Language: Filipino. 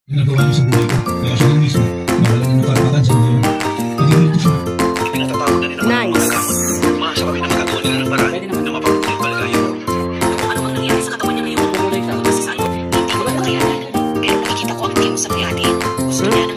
Ginagawa niyo sa buhay ko. Kaya siya lang mismo, nawalan ng karapatan sa ngayon. Nagigilito siya. Ipinatatawag na rin ang mga Nice. Umasa kami na magkagawa nila ng paraan na mapapunta yung kalagayan. Ano ang nangyari sa katawan niya ngayon? Kasi saan? Hindi ko ba makayanan? Pero nakikita ko ang tiyo sa priyatin. Gusto niya ng